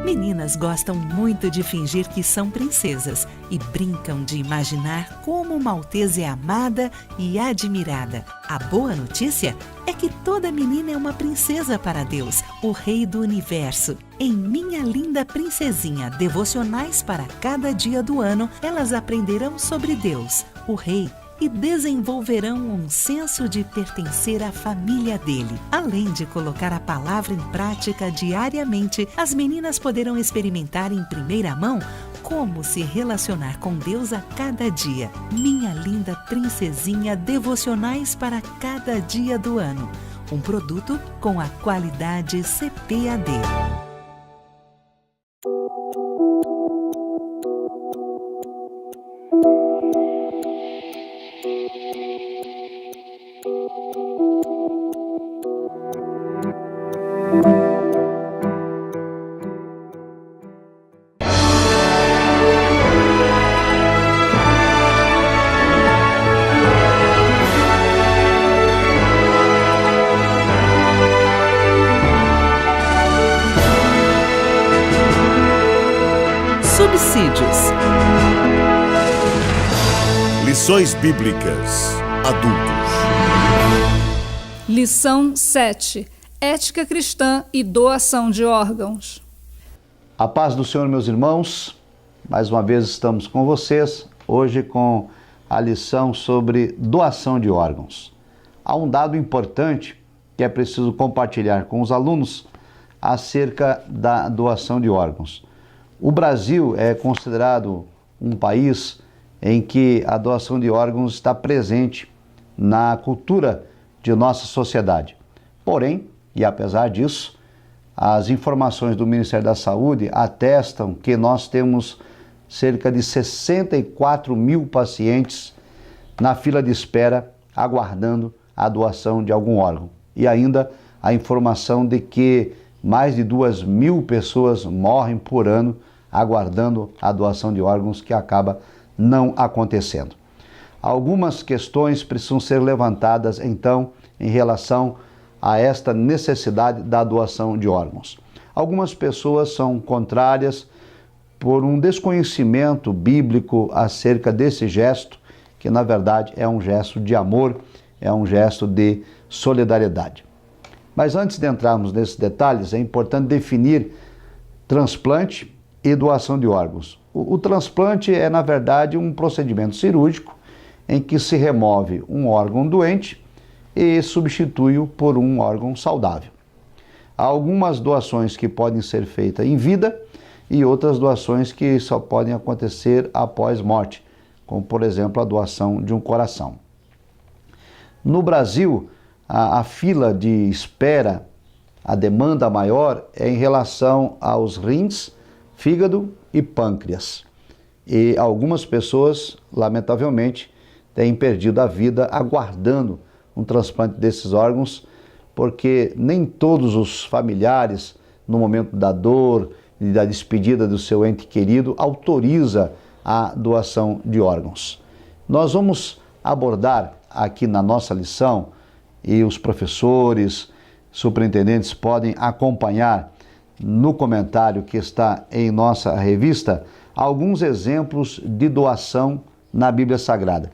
Meninas gostam muito de fingir que são princesas e brincam de imaginar como uma alteza é amada e admirada. A boa notícia é que toda menina é uma princesa para Deus, o Rei do Universo. Em Minha Linda Princesinha, devocionais para cada dia do ano, elas aprenderão sobre Deus, o Rei, e desenvolverão um senso de pertencer à família dele. Além de colocar a palavra em prática diariamente, as meninas poderão experimentar em primeira mão como se relacionar com Deus a cada dia. Minha Linda Princesinha, devocionais para cada dia do ano. Um produto com a qualidade CPAD. Subsídios. Lições Bíblicas Adultos. Lição 7. Ética cristã e doação de órgãos. A paz do Senhor, meus irmãos. Mais uma vez estamos com vocês, hoje com a lição sobre doação de órgãos. Há um dado importante que é preciso compartilhar com os alunos acerca da doação de órgãos. O Brasil é considerado um país em que a doação de órgãos está presente na cultura de nossa sociedade. Porém, e apesar disso, as informações do Ministério da Saúde atestam que nós temos cerca de 64 mil pacientes na fila de espera aguardando a doação de algum órgão. E ainda a informação de que mais de 2.000 pessoas morrem por ano aguardando a doação de órgãos, que acaba não acontecendo. Algumas questões precisam ser levantadas, então, em relação a esta necessidade da doação de órgãos. Algumas pessoas são contrárias por um desconhecimento bíblico acerca desse gesto, que na verdade é um gesto de amor, é um gesto de solidariedade. Mas antes de entrarmos nesses detalhes, é importante definir transplante e doação de órgãos. O transplante é, na verdade, um procedimento cirúrgico em que se remove um órgão doente e substitui-o por um órgão saudável. Há algumas doações que podem ser feitas em vida e outras doações que só podem acontecer após morte, como, por exemplo, a doação de um coração. No Brasil, a fila de espera, a demanda maior é em relação aos rins, fígado e pâncreas. E algumas pessoas, lamentavelmente, têm perdido a vida aguardando um transplante desses órgãos, porque nem todos os familiares, no momento da dor e da despedida do seu ente querido, autoriza a doação de órgãos. Nós vamos abordar aqui na nossa lição, e os professores, superintendentes podem acompanhar no comentário que está em nossa revista, alguns exemplos de doação na Bíblia Sagrada.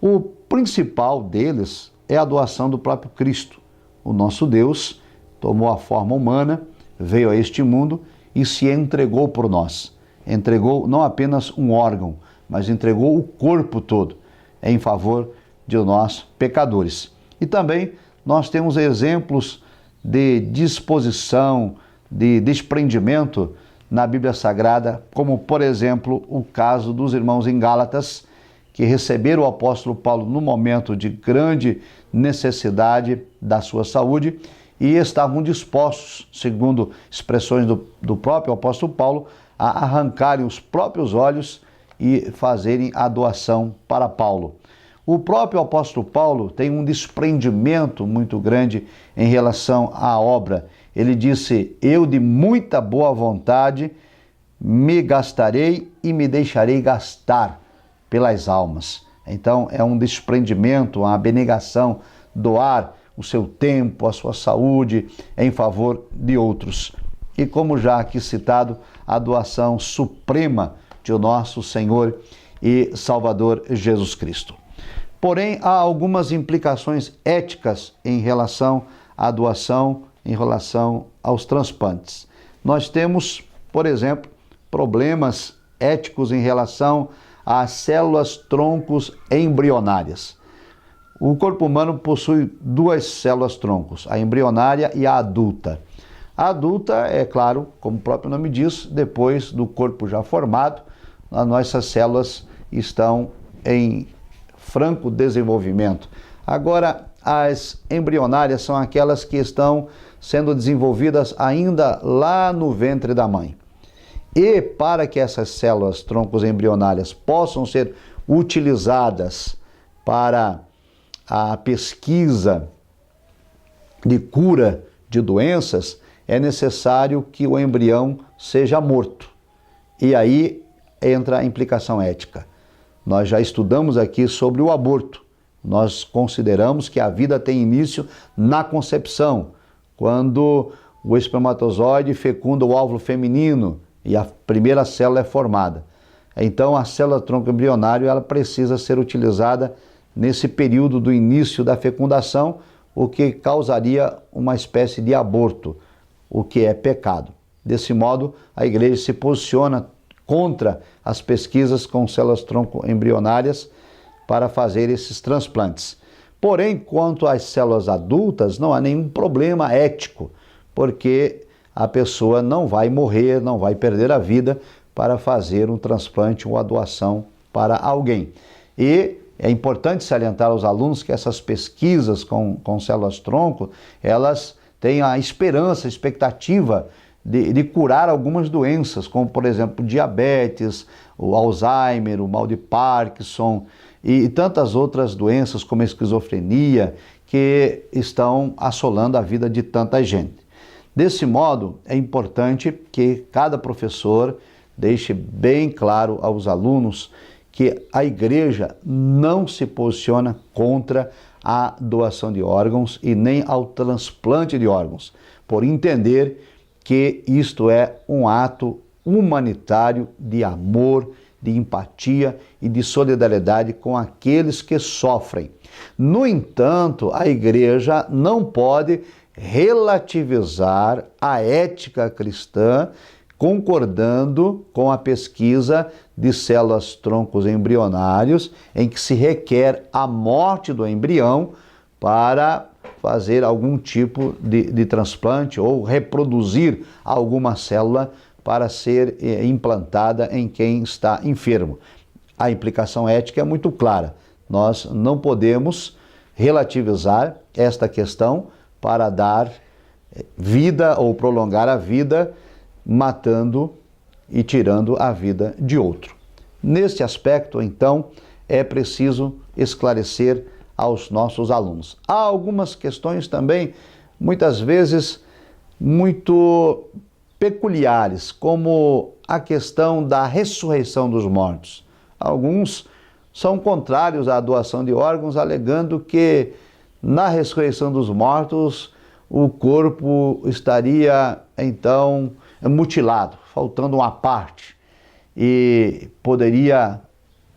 O principal deles é a doação do próprio Cristo. O nosso Deus tomou a forma humana, veio a este mundo e se entregou por nós. Entregou não apenas um órgão, mas entregou o corpo todo em favor de nós pecadores. E também nós temos exemplos de disposição, de desprendimento na Bíblia Sagrada, como, por exemplo, o caso dos irmãos em Gálatas, que receberam o apóstolo Paulo no momento de grande necessidade da sua saúde e estavam dispostos, segundo expressões do próprio apóstolo Paulo, a arrancarem os próprios olhos e fazerem a doação para Paulo. O próprio apóstolo Paulo tem um desprendimento muito grande em relação à obra. Ele disse: eu de muita boa vontade me gastarei e me deixarei gastar pelas almas. Então é um desprendimento, uma abnegação, doar o seu tempo, a sua saúde em favor de outros. e, como já aqui citado, a doação suprema de nosso Senhor e Salvador Jesus Cristo. Porém, há algumas implicações éticas em relação à doação, em relação aos transplantes. Nós temos, por exemplo, problemas éticos em relação às células troncos embrionárias. O corpo humano possui duas células troncos, a embrionária e a adulta. A adulta é, claro, como o próprio nome diz, depois do corpo já formado, as nossas células estão em franco desenvolvimento. Agora, as embrionárias são aquelas que estão sendo desenvolvidas ainda lá no ventre da mãe. E para que essas células troncos embrionárias possam ser utilizadas para a pesquisa de cura de doenças, é necessário que o embrião seja morto. E aí entra a implicação ética. Nós já estudamos aqui sobre o aborto. Nós consideramos que a vida tem início na concepção, quando o espermatozoide fecunda o óvulo feminino e a primeira célula é formada. Então, a célula tronco embrionário ela precisa ser utilizada nesse período do início da fecundação, o que causaria uma espécie de aborto, o que é pecado. Desse modo, a igreja se posiciona contra as pesquisas com células tronco embrionárias para fazer esses transplantes. Porém, quanto às células adultas, não há nenhum problema ético, porque a pessoa não vai morrer, não vai perder a vida para fazer um transplante ou a doação para alguém. E é importante salientar aos alunos que essas pesquisas com células tronco, elas têm a esperança, a expectativa de curar algumas doenças, como por exemplo diabetes, o Alzheimer, o mal de Parkinson e tantas outras doenças como a esquizofrenia que estão assolando a vida de tanta gente. Desse modo, é importante que cada professor deixe bem claro aos alunos que a igreja não se posiciona contra a doação de órgãos e nem ao transplante de órgãos, por entender que isto é um ato humanitário de amor, de empatia e de solidariedade com aqueles que sofrem. No entanto, a igreja não pode relativizar a ética cristã concordando com a pesquisa de células troncos embrionários, em que se requer a morte do embrião para fazer algum tipo de transplante ou reproduzir alguma célula para ser implantada em quem está enfermo. A implicação ética é muito clara. Nós não podemos relativizar esta questão para dar vida ou prolongar a vida matando e tirando a vida de outro. Neste aspecto, então, é preciso esclarecer aos nossos alunos. Há algumas questões também, muitas vezes, muito peculiares, como a questão da ressurreição dos mortos. Alguns são contrários à doação de órgãos, alegando que na ressurreição dos mortos o corpo estaria, então, mutilado, faltando uma parte, e poderia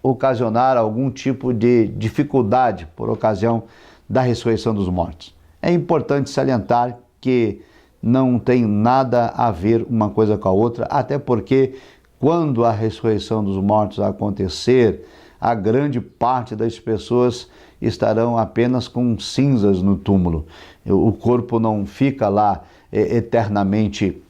ocasionar algum tipo de dificuldade por ocasião da ressurreição dos mortos. É importante salientar que não tem nada a ver uma coisa com a outra, até porque quando a ressurreição dos mortos acontecer, a grande parte das pessoas estarão apenas com cinzas no túmulo. O corpo não fica lá eternamente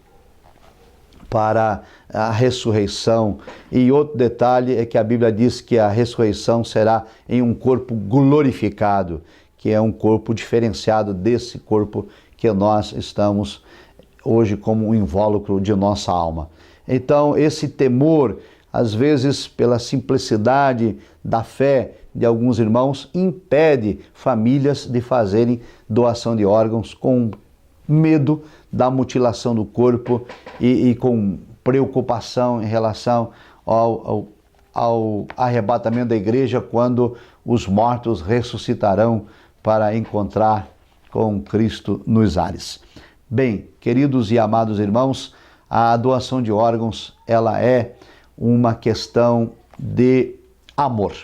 para a ressurreição. E outro detalhe é que a Bíblia diz que a ressurreição será em um corpo glorificado, que é um corpo diferenciado desse corpo que nós estamos hoje como um invólucro de nossa alma. Então, esse temor, às vezes, pela simplicidade da fé de alguns irmãos, impede famílias de fazerem doação de órgãos com medo da mutilação do corpo e com preocupação em relação ao arrebatamento da igreja, quando os mortos ressuscitarão para encontrar com Cristo nos ares. Bem, queridos e amados irmãos, a doação de órgãos, ela é uma questão de amor.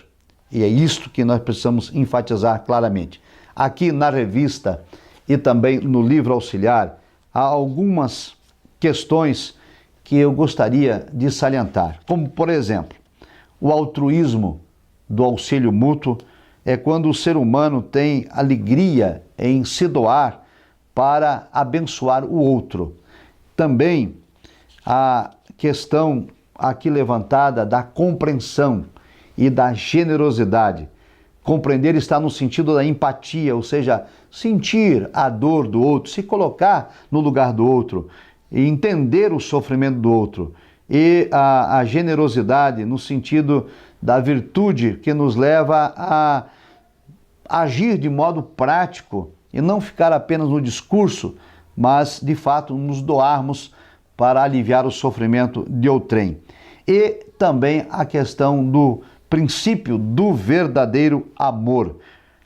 E é isto que nós precisamos enfatizar claramente. Aqui na revista e também no livro auxiliar, há algumas questões que eu gostaria de salientar. Como, por exemplo, o altruísmo do auxílio mútuo é quando o ser humano tem alegria em se doar para abençoar o outro. Também a questão aqui levantada da compreensão e da generosidade. Compreender está no sentido da empatia, ou seja, sentir a dor do outro, se colocar no lugar do outro, e entender o sofrimento do outro. E a generosidade no sentido da virtude que nos leva a agir de modo prático e não ficar apenas no discurso, mas de fato nos doarmos para aliviar o sofrimento de outrem. E também a questão do princípio do verdadeiro amor.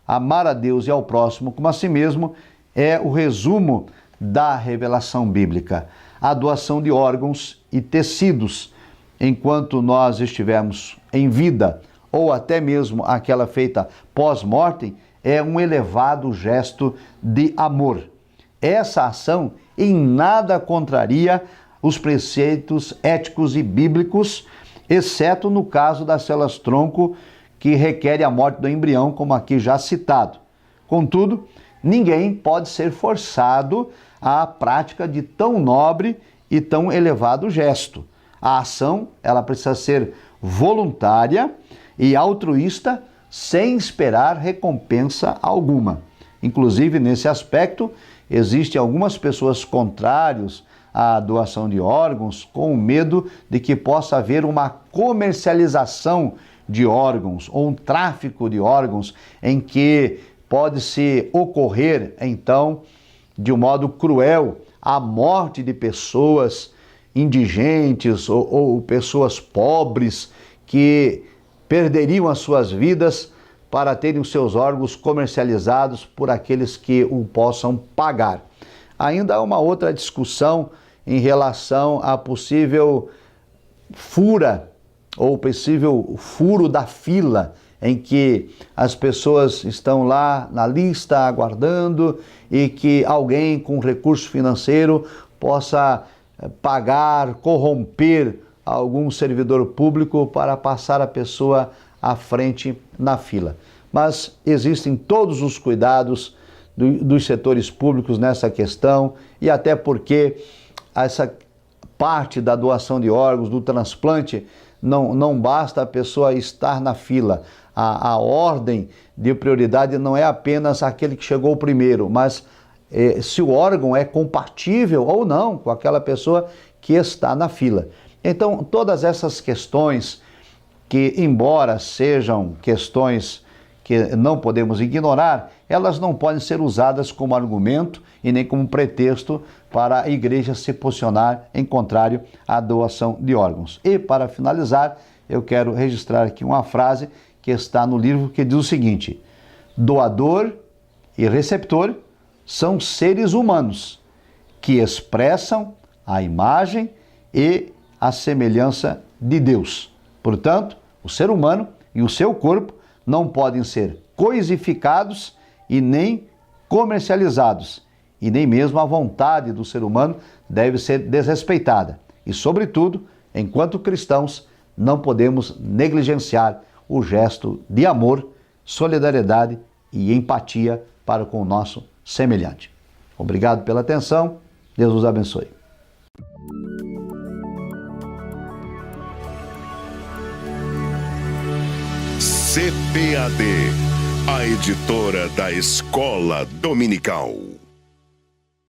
Amar a Deus e ao próximo como a si mesmo é o resumo da revelação bíblica. A doação de órgãos e tecidos, enquanto nós estivermos em vida, ou até mesmo aquela feita pós-mortem, é um elevado gesto de amor. Essa ação em nada contraria os preceitos éticos e bíblicos, exceto no caso das células-tronco, que requer a morte do embrião, como aqui já citado. Contudo, ninguém pode ser forçado à prática de tão nobre e tão elevado gesto. A ação, ela precisa ser voluntária e altruísta, sem esperar recompensa alguma. Inclusive, nesse aspecto, existem algumas pessoas contrárias à doação de órgãos com medo de que possa haver uma comercialização de órgãos ou um tráfico de órgãos em que pode-se ocorrer, então, de um modo cruel, a morte de pessoas indigentes ou pessoas pobres que perderiam as suas vidas para terem os seus órgãos comercializados por aqueles que o possam pagar. Ainda há uma outra discussão em relação a possível possível furo da fila, em que as pessoas estão lá na lista aguardando e que alguém com recurso financeiro possa pagar, corromper algum servidor público para passar a pessoa à frente na fila. Mas existem todos os cuidados dos setores públicos nessa questão, e até porque essa parte da doação de órgãos, do transplante, não basta a pessoa estar na fila. A ordem de prioridade não é apenas aquele que chegou primeiro, mas se o órgão é compatível ou não com aquela pessoa que está na fila. Então, todas essas questões que, embora sejam questões que não podemos ignorar, elas não podem ser usadas como argumento e nem como pretexto para a igreja se posicionar em contrário à doação de órgãos. E, para finalizar, eu quero registrar aqui uma frase que está no livro que diz o seguinte: doador e receptor são seres humanos que expressam a imagem e a semelhança de Deus. Portanto, o ser humano e o seu corpo não podem ser coisificados e nem comercializados, e nem mesmo a vontade do ser humano deve ser desrespeitada. E, sobretudo, enquanto cristãos, não podemos negligenciar o gesto de amor, solidariedade e empatia para com o nosso semelhante. Obrigado pela atenção. Deus os abençoe. CPAD, a editora da Escola Dominical.